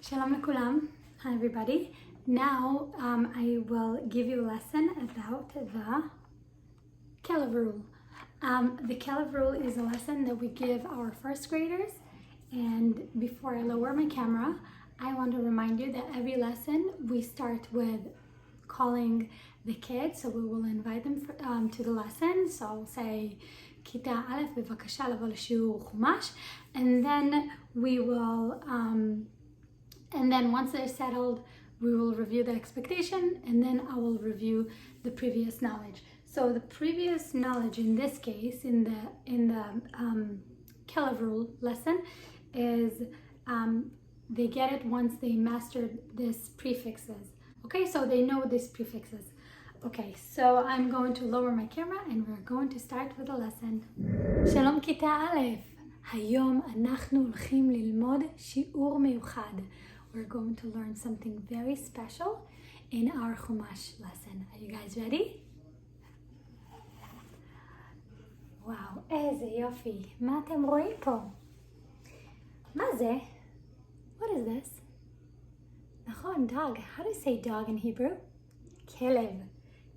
Shalom lekulam. Hi everybody. Now I will give you a lesson about the Kelev rule. The Kelev rule is a lesson that we give our first graders, and before I lower my camera, I want to remind you that every lesson we start with calling the kids, so we will invite them to the lesson. So I'll say Kita Aleph bevakasha lavo leshiur chumash, and then we will and then once they're settled, we will review the expectation, and then I will review the previous knowledge. So the previous knowledge in this case, in the Kelev rule lesson, is they get it once they mastered these prefixes. Okay, so they know these prefixes. Okay, so I'm going to lower my camera and we're going to start with the lesson. Shalom כיתה א', היום אנחנו הולכים ללמוד שיעור מיוחד. We're going to learn something very special in our Chumash lesson. Are you guys ready? וואו, איזה יופי. מה אתם רואים פה? מה זה? What is this? נכון, dog. How do you say dog in Hebrew? Kelev.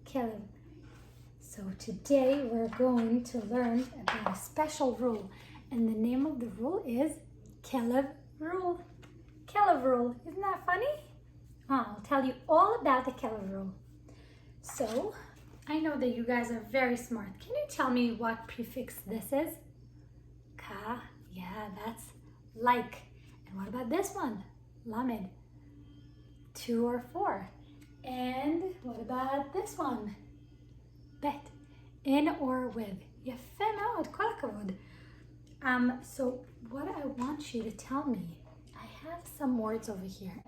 Kelev. So today we're going to learn about a special rule. And the name of the rule is Kelev rule. Kelev rule. Isn't that funny? I'll tell you all about the Kelev rule. So, I know that you guys are very smart. Can you tell me what prefix this is? Ka. Yeah, that's like. And what about this one? Lamed. 2 or 4. And what about this one? Bet. In or with. יפה מאוד, כל הכבוד. So what I want you to tell me, I have some words over here,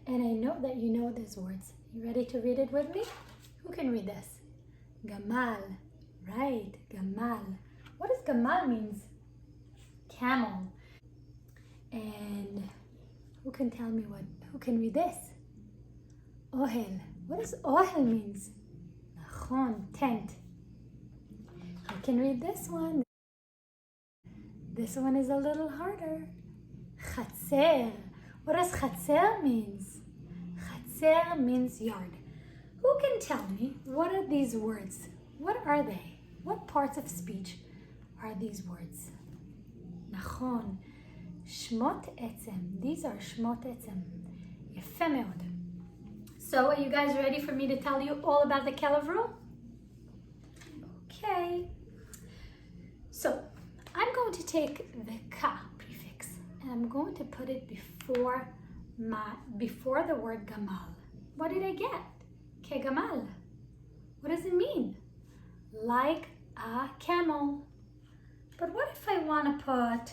and I know that you know these words. You ready to read it with me? Who can read this? Gamal. Right, gamal. What does gamal means? Camel. And who can tell me who can read this? Ohel. What does ohel means? Nachon, tent. Who can read this one? This one is a little harder. Chatzer. What does chatzer means? Chatzer means yard. Who can tell me what are these words? What are they? What parts of speech are these words? Nachon. Shmot etzem. These are shmot etzem. יפה מאוד. So are you guys ready for me to tell you all about the Kelev rule? Okay. So I'm going to take the ka prefix and I'm going to put it before the word gamal. What did I get? Ke gamal. What does it mean? Like a camel. But what if I want to put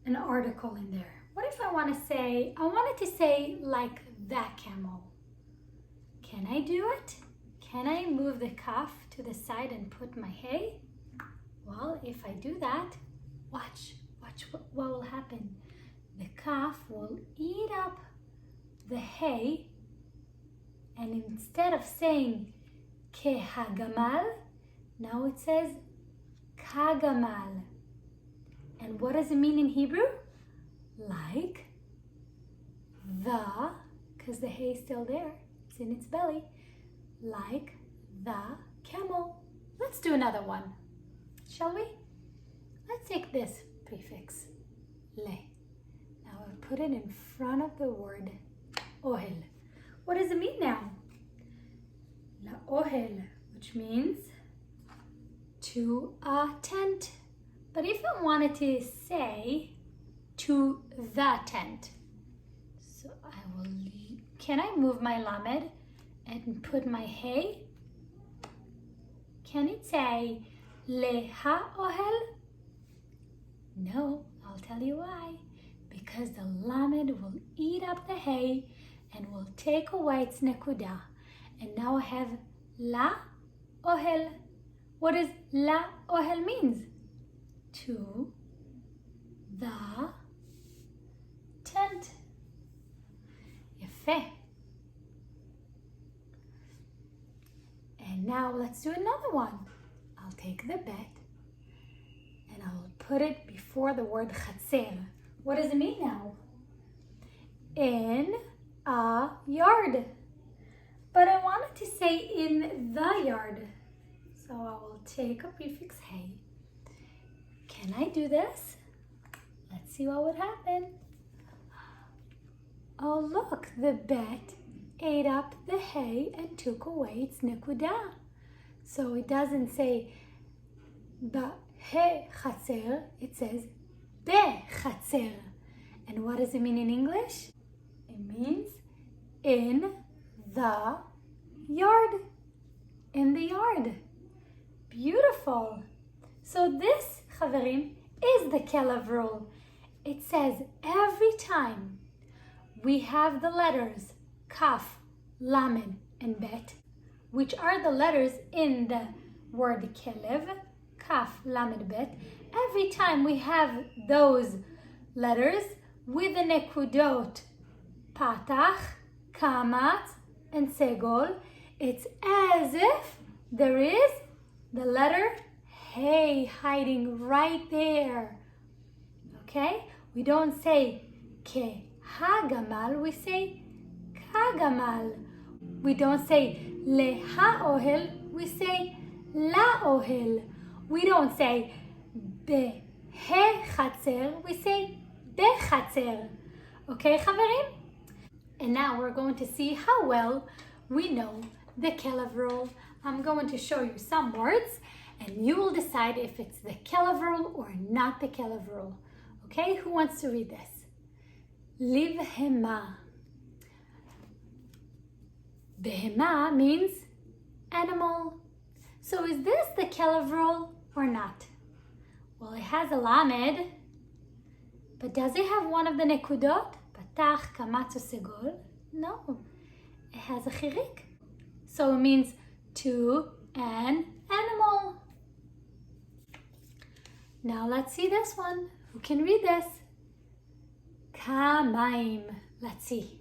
an article in there? What if I wanted to say like that camel? Can I do it? Can I move the kaf to the side and put my hay? Well, if I do that, watch what will happen. The calf will eat up the hay, and instead of saying kehagamal, now it says kagamal. And what does it mean in Hebrew? Like the, because the hay is still there, it's in its belly, like the camel. Let's do another one. Shall we? Let's take this prefix, le. Now I'll put it in front of the word ohel. What does it mean now? La ohel, which means to a tent. But if I wanted to say to the tent, so can I move my lamed and put my hay? Can it say leha ohel? No, I'll tell you why. Because the lamed will eat up the hay and will take away its nekuda. And now I have la ohel. What does la ohel means? To the tent. יפה. And now let's do another one. I'll take the bet and I'll put it before the word chatzer. What does it mean now? in a yard. But I wanted to say in the yard. So I will take a prefix hey. Can I do this? Let's see what would happen. Oh look, the bet ate up the hay and took away its nekuda. So it doesn't say he chatzer, it says be chatzer. And what does it mean in English? It means in the yard. In the yard. Beautiful. So this, chaverim, is the Kelev rule. It says every time we have the letters Kaf, Lamed, and Bet, which are the letters in the word Kelev, Kaf, Lamed, Bet. Every time we have those letters with the nekudot, Patach, Kamat, and Segol, it's as if there is the letter Hey hiding right there. Okay? We don't say Ke ha-gamal, we say ka-gamal. We don't say le ha-ohel, we say la-ohel. We don't say be-he-chatzer, we say be-chatzer. Okay, chaverim? And now we're going to see how well we know the Kelev rule. I'm going to show you some words and you will decide if it's the Kelev rule or not the Kelev rule. Okay, who wants to read this? Livhema. Behema means animal. So is this the Kelev rule or not? Well, it has a lamed, but does it have one of the nekudot? Patach, kamatz, segol? No, it has a chirik. So it means to an animal. Now let's see this one. Who can read this? Kamaim. Let's see.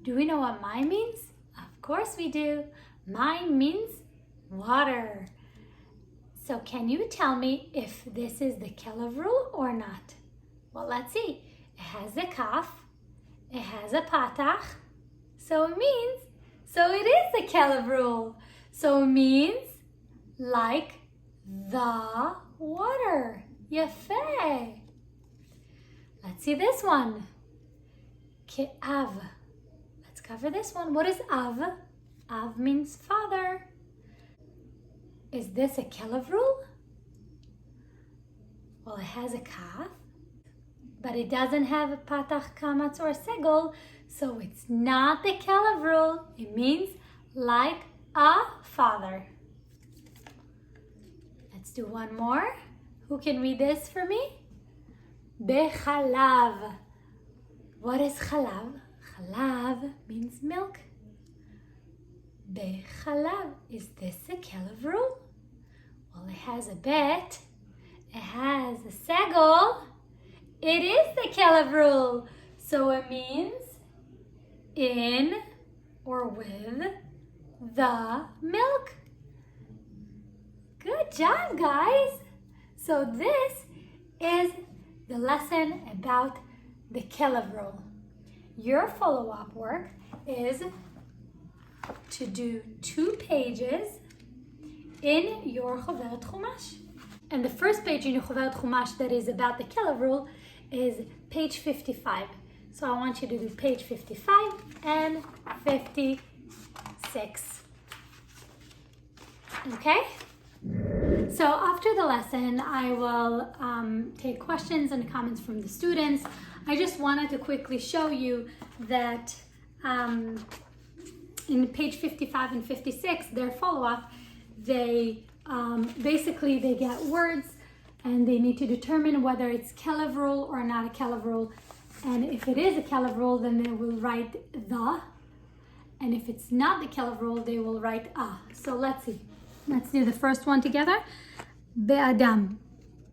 Do we know what maim means? Of course we do. Maim means water. So can you tell me if this is the Kelev rule or not? Well, let's see. It has a kaf. It has a patach. So it is the Kelev rule. So it means like the water. Yafeh. Let's see this one. Ke'av. Let's cover this one. What is av? Av means father. Is this a Kelev rule? Well, it has a kaf, but it doesn't have a patach, kamatz, or segol, so it's not the Kelev rule. It means like a father. Let's do one more. Who can read this for me? Bechalav. What is chalav? Chalav means milk. Bechalav. Is this a Kelev rule? Well, it has a bet. It has a segol. It is the Kelev rule. So it means in or with the milk. Good job, guys. So this is the lesson about the Kelev rule. Your follow-up work is to do 2 pages in your Choveret Chumash. And the first page in your Choveret Chumash that is about the Kelev rule is page 55. So I want you to do page 55 and 56. Okay? So after the lesson, I will take questions and comments from the students. I just wanted to quickly show you that in page 55 and 56, their follow-up, they basically they get words and they need to determine whether it's Kelev rule or not a Kelev rule. And if it is a Kelev rule, then they will write the. And if it's not the Kelev rule, they will write a. So let's see. Let's do the first one together. Be'adam.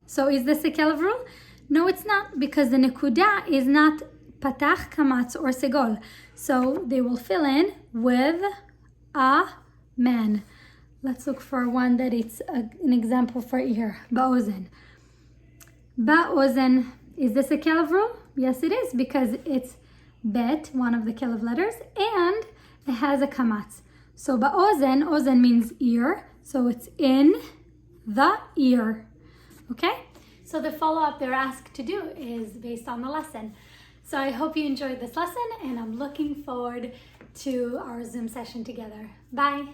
So is this a Kelev rule? No, it's not, because the nekuda is not patach, kamatz, or segol. So they will fill in with a man. Let's look for one that it's an example for ear. Ba'ozen. Ba'ozen. Is this a Kelev rule? Yes, it is, because it's bet, one of the Kilev letters, and it has a kamatz. So ba'ozen, ozen means ear, so it's in the ear. Okay? So the follow-up they're asked to do is based on the lesson. So I hope you enjoyed this lesson, and I'm looking forward to our Zoom session together. Bye.